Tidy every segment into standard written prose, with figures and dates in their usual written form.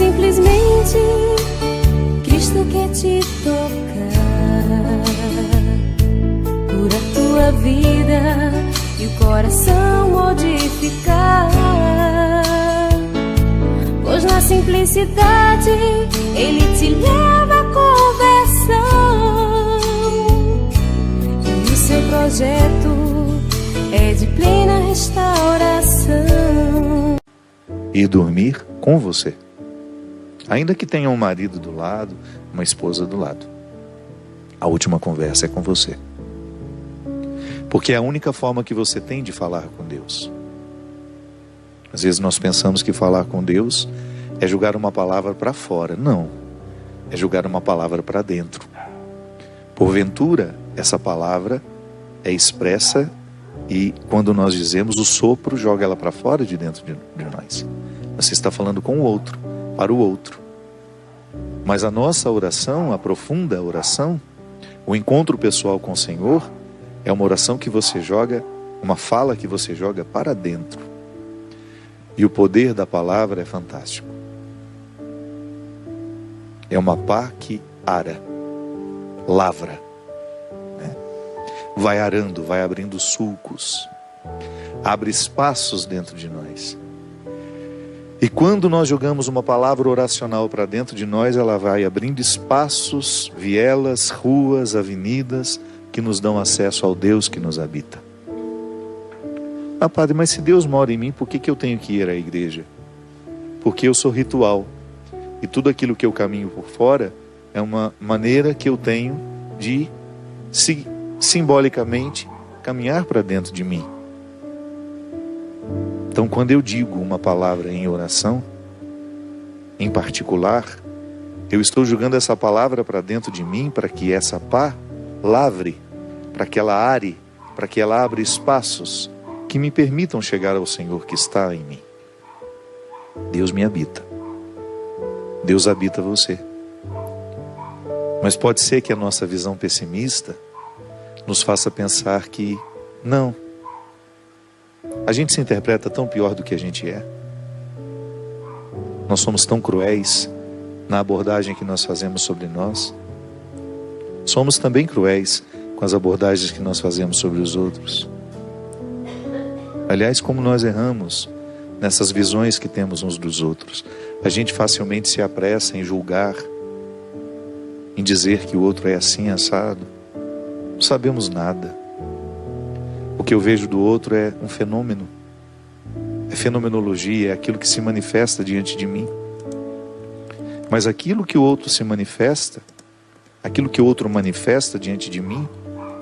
simplesmente Cristo quer te tocar, cura tua vida e o coração modificar. Pois na simplicidade Ele te leva à conversão, e o seu projeto é de plena restauração. Ir dormir com você, ainda que tenha um marido do lado, uma esposa do lado. A última conversa é com você, porque é a única forma que você tem de falar com Deus. Às vezes nós pensamos que falar com Deus é jogar uma palavra para fora. Não, é jogar uma palavra para dentro. Porventura, essa palavra é expressa e quando nós dizemos, o sopro joga ela para fora de dentro de nós. Você está falando com o outro, para o outro. Mas a nossa oração, a profunda oração, o encontro pessoal com o Senhor, é uma oração que você joga, uma fala que você joga para dentro. E o poder da palavra é fantástico. É uma pá que ara, lavra, né? Vai arando, vai abrindo sulcos, abre espaços dentro de nós. E quando nós jogamos uma palavra oracional para dentro de nós, ela vai abrindo espaços, vielas, ruas, avenidas, que nos dão acesso ao Deus que nos habita. Ah, padre, mas se Deus mora em mim, por que eu tenho que ir à igreja? Porque eu sou ritual. E tudo aquilo que eu caminho por fora é uma maneira que eu tenho de, simbolicamente, caminhar para dentro de mim. Então, quando eu digo uma palavra em oração, em particular, eu estou jogando essa palavra para dentro de mim para que essa pá lavre, para que ela are, para que ela abra espaços que me permitam chegar ao Senhor que está em mim. Deus me habita. Deus habita você. Mas pode ser que a nossa visão pessimista nos faça pensar que não. A gente se interpreta tão pior do que a gente é. Nós somos tão cruéis na abordagem que nós fazemos sobre nós. Somos também cruéis com as abordagens que nós fazemos sobre os outros. Aliás, como nós erramos nessas visões que temos uns dos outros. A gente facilmente se apressa em julgar, em dizer que o outro é assim, assado. Não sabemos nada. O que eu vejo do outro é um fenômeno. É fenomenologia, é aquilo que se manifesta diante de mim. Mas aquilo que o outro se manifesta, aquilo que o outro manifesta diante de mim,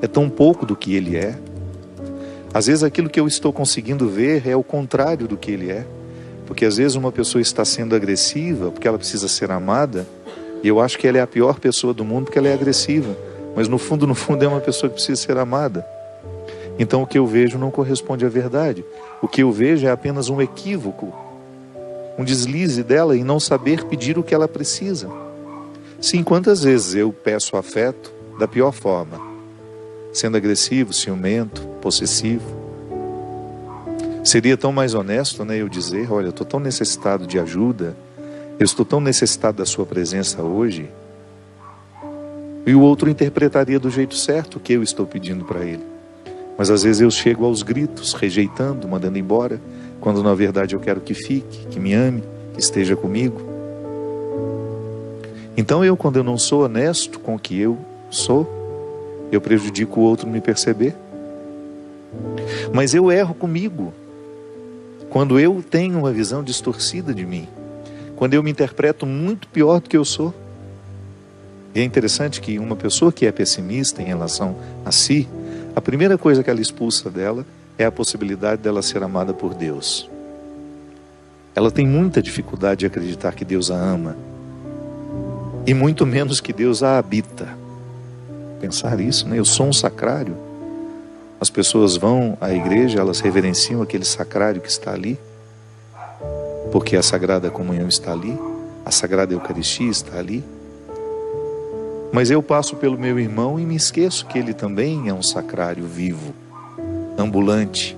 é tão pouco do que ele é. Às vezes aquilo que eu estou conseguindo ver é o contrário do que ele é. Porque às vezes uma pessoa está sendo agressiva porque ela precisa ser amada, e eu acho que ela é a pior pessoa do mundo porque ela é agressiva. Mas no fundo é uma pessoa que precisa ser amada. Então o que eu vejo não corresponde à verdade. O que eu vejo é apenas um equívoco, um deslize dela em não saber pedir o que ela precisa. Sim, quantas vezes eu peço afeto da pior forma, sendo agressivo, ciumento, possessivo. Seria tão mais honesto, né, eu dizer, olha, eu estou tão necessitado de ajuda, eu estou tão necessitado da sua presença hoje, e o outro interpretaria do jeito certo o que eu estou pedindo para ele. Mas às vezes eu chego aos gritos, rejeitando, mandando embora, quando na verdade eu quero que fique, que me ame, que esteja comigo. Então quando eu não sou honesto com o que eu sou, eu prejudico o outro me perceber. Mas eu erro comigo, quando eu tenho uma visão distorcida de mim, quando eu me interpreto muito pior do que eu sou. E é interessante que uma pessoa que é pessimista em relação a si, a primeira coisa que ela expulsa dela é a possibilidade dela ser amada por Deus. Ela tem muita dificuldade de acreditar que Deus a ama, e muito menos que Deus a habita. Pensar isso, né? Eu sou um sacrário. As pessoas vão à igreja, elas reverenciam aquele sacrário que está ali, porque a Sagrada Comunhão está ali, a Sagrada Eucaristia está ali. Mas eu passo pelo meu irmão e me esqueço que ele também é um sacrário vivo, ambulante.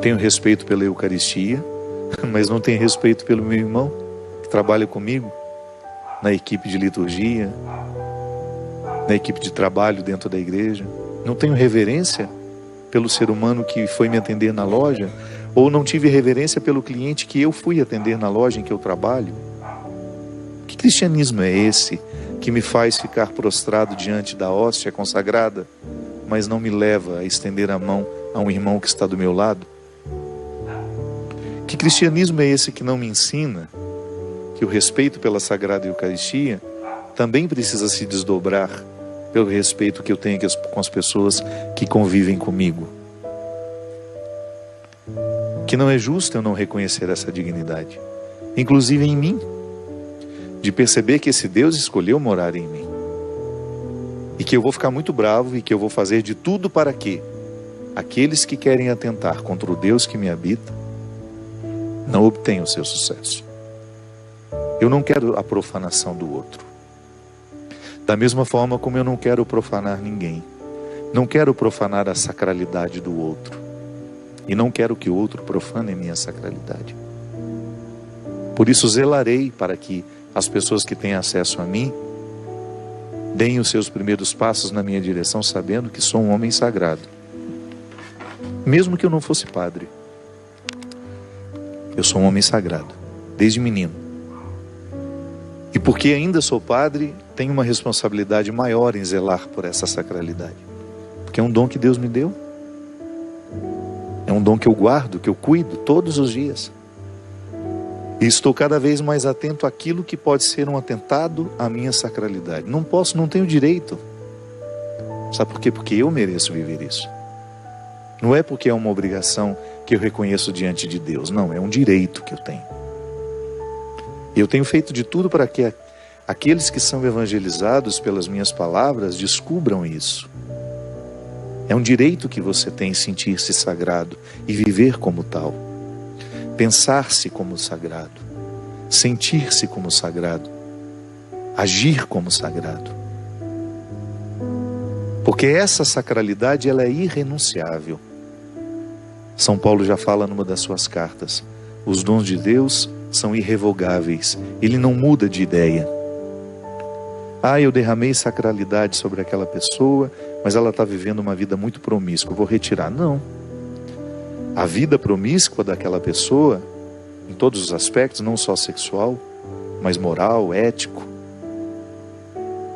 Tenho respeito pela Eucaristia, mas não tenho respeito pelo meu irmão que trabalha comigo na equipe de liturgia, na equipe de trabalho dentro da igreja. Não tenho reverência pelo ser humano que foi me atender na loja, ou não tive reverência pelo cliente que eu fui atender na loja em que eu trabalho. Que cristianismo é esse que me faz ficar prostrado diante da hóstia consagrada, mas não me leva a estender a mão a um irmão que está do meu lado? Que cristianismo é esse que não me ensina que o respeito pela Sagrada Eucaristia também precisa se desdobrar pelo respeito que eu tenho com as pessoas que convivem comigo? Que não é justo eu não reconhecer essa dignidade, inclusive em mim, de perceber que esse Deus escolheu morar em mim, e que eu vou ficar muito bravo e que eu vou fazer de tudo para que aqueles que querem atentar contra o Deus que me habita não obtenham o seu sucesso. Eu não quero a profanação do outro, da mesma forma como eu não quero profanar ninguém. Não quero profanar a sacralidade do outro, e não quero que o outro profane a minha sacralidade. Por isso zelarei para que as pessoas que têm acesso a mim deem os seus primeiros passos na minha direção, sabendo que sou um homem sagrado, mesmo que eu não fosse padre. Eu sou um homem sagrado, desde menino. E porque ainda sou padre, tenho uma responsabilidade maior em zelar por essa sacralidade. Porque é um dom que Deus me deu. É um dom que eu guardo, que eu cuido todos os dias. E estou cada vez mais atento àquilo que pode ser um atentado à minha sacralidade. Não posso, não tenho direito. Sabe por quê? Porque eu mereço viver isso. Não é porque é uma obrigação que eu reconheço diante de Deus. Não, é um direito que eu tenho. E eu tenho feito de tudo para que aqueles que são evangelizados pelas minhas palavras descubram isso. É um direito que você tem sentir-se sagrado e viver como tal. Pensar-se como sagrado. Sentir-se como sagrado. Agir como sagrado. Porque essa sacralidade, ela é irrenunciável. São Paulo já fala numa das suas cartas: os dons de Deus são irrevogáveis. Ele não muda de ideia. Eu derramei sacralidade sobre aquela pessoa, mas ela está vivendo uma vida muito promíscua, vou retirar. Não. A vida promíscua daquela pessoa, em todos os aspectos, não só sexual, mas moral, ético.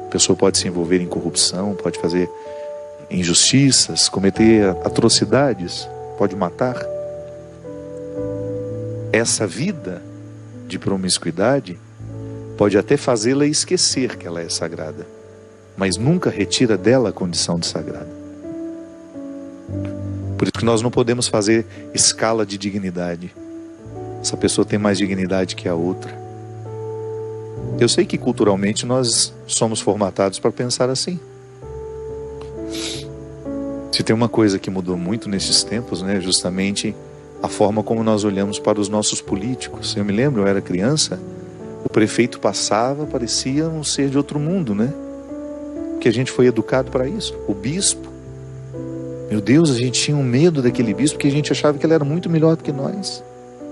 A pessoa pode se envolver em corrupção, pode fazer injustiças, cometer atrocidades, pode matar. Essa vida de promiscuidade pode até fazê-la esquecer que ela é sagrada, mas nunca retira dela a condição de sagrada. Por isso que nós não podemos fazer escala de dignidade. Essa pessoa tem mais dignidade que a outra. Eu sei que culturalmente nós somos formatados para pensar assim. Se tem uma coisa que mudou muito nesses tempos, né, justamente a forma como nós olhamos para os nossos políticos. Eu me lembro, eu era criança, o prefeito passava, parecia um ser de outro mundo, né? Porque a gente foi educado para isso. O bispo, meu Deus, a gente tinha um medo daquele bispo, porque a gente achava que ele era muito melhor do que nós.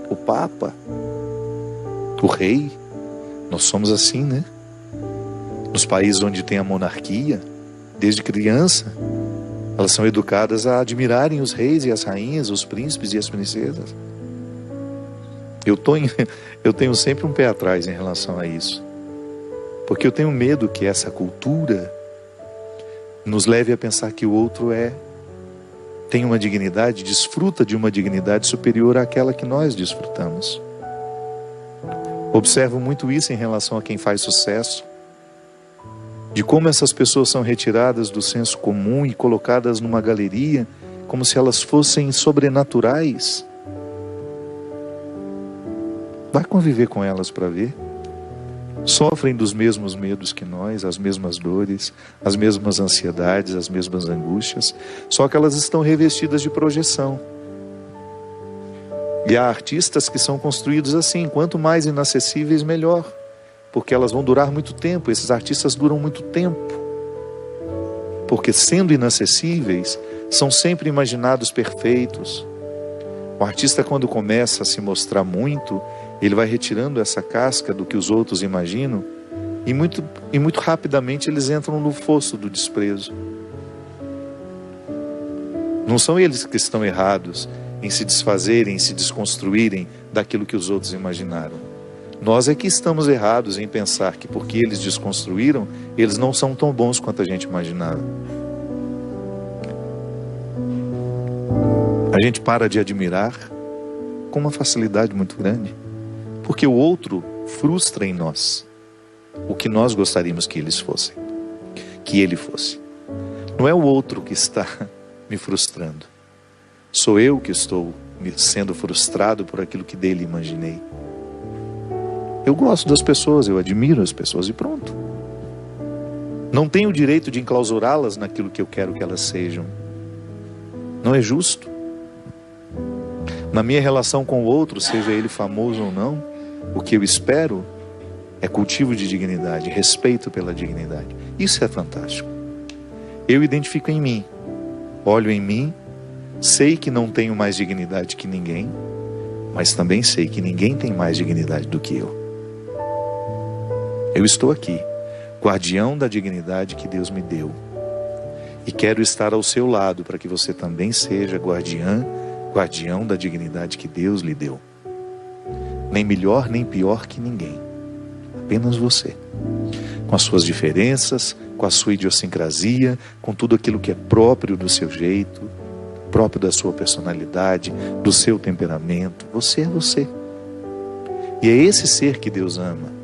O Papa, o rei, nós somos assim, né? Nos países onde tem a monarquia, desde criança, elas são educadas a admirarem os reis e as rainhas, os príncipes e as princesas. Eu tenho sempre um pé atrás em relação a isso, porque eu tenho medo que essa cultura nos leve a pensar que o outro tem uma dignidade, desfruta de uma dignidade superior àquela que nós desfrutamos. Observo muito isso em relação a quem faz sucesso, de como essas pessoas são retiradas do senso comum e colocadas numa galeria, como se elas fossem sobrenaturais. Vai conviver com elas para ver. Sofrem dos mesmos medos que nós, as mesmas dores, as mesmas ansiedades, as mesmas angústias, só que elas estão revestidas de projeção. E há artistas que são construídos assim: quanto mais inacessíveis, melhor, porque elas vão durar muito tempo. Esses artistas duram muito tempo, porque sendo inacessíveis, são sempre imaginados perfeitos, O artista, quando começa a se mostrar muito, ele vai retirando essa casca do que os outros imaginam e muito rapidamente eles entram no fosso do desprezo. Não são eles que estão errados em se desfazerem, em se desconstruírem daquilo que os outros imaginaram. Nós é que estamos errados em pensar que porque eles desconstruíram, eles não são tão bons quanto a gente imaginava. A gente para de admirar com uma facilidade muito grande, porque o outro frustra em nós o que nós gostaríamos que eles fossem, que ele fosse. Não é o outro que está me frustrando, sou eu que estou sendo frustrado por aquilo que dele imaginei. Eu gosto das pessoas, eu admiro as pessoas e pronto. Não tenho o direito de enclausurá-las naquilo que eu quero que elas sejam. Não é justo. Na minha relação com o outro, seja ele famoso ou não, o que eu espero é cultivo de dignidade, respeito pela dignidade. Isso é fantástico. Eu identifico em mim, olho em mim, sei que não tenho mais dignidade que ninguém, mas também sei que ninguém tem mais dignidade do que eu. Eu estou aqui, guardião da dignidade que Deus me deu. E quero estar ao seu lado para que você também seja guardião da dignidade que Deus lhe deu. Nem melhor nem pior que ninguém. Apenas você. Com as suas diferenças, com a sua idiosincrasia, com tudo aquilo que é próprio do seu jeito, próprio da sua personalidade, do seu temperamento. Você é você. E é esse ser que Deus ama.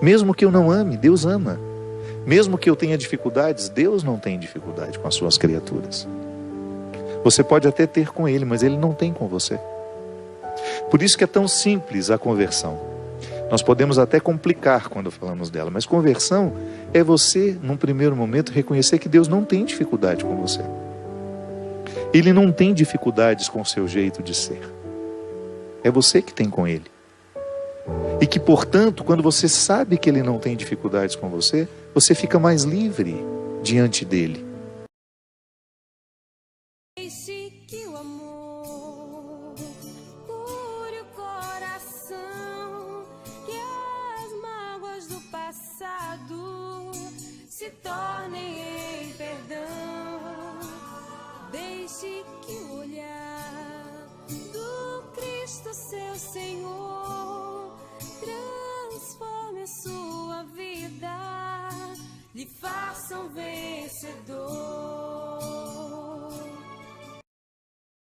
Mesmo que eu não ame, Deus ama. Mesmo que eu tenha dificuldades, Deus não tem dificuldade com as suas criaturas. Você pode até ter com Ele, mas Ele não tem com você. Por isso que é tão simples a conversão. Nós podemos até complicar quando falamos dela, mas conversão é você, num primeiro momento, reconhecer que Deus não tem dificuldade com você. Ele não tem dificuldades com o seu jeito de ser. É você que tem com Ele. E que, portanto, quando você sabe que Ele não tem dificuldades com você, você fica mais livre diante dEle. Deixe que o amor cure o coração, que as mágoas do passado se tornem em perdão. Deixe que o olhar do Cristo, seu Senhor,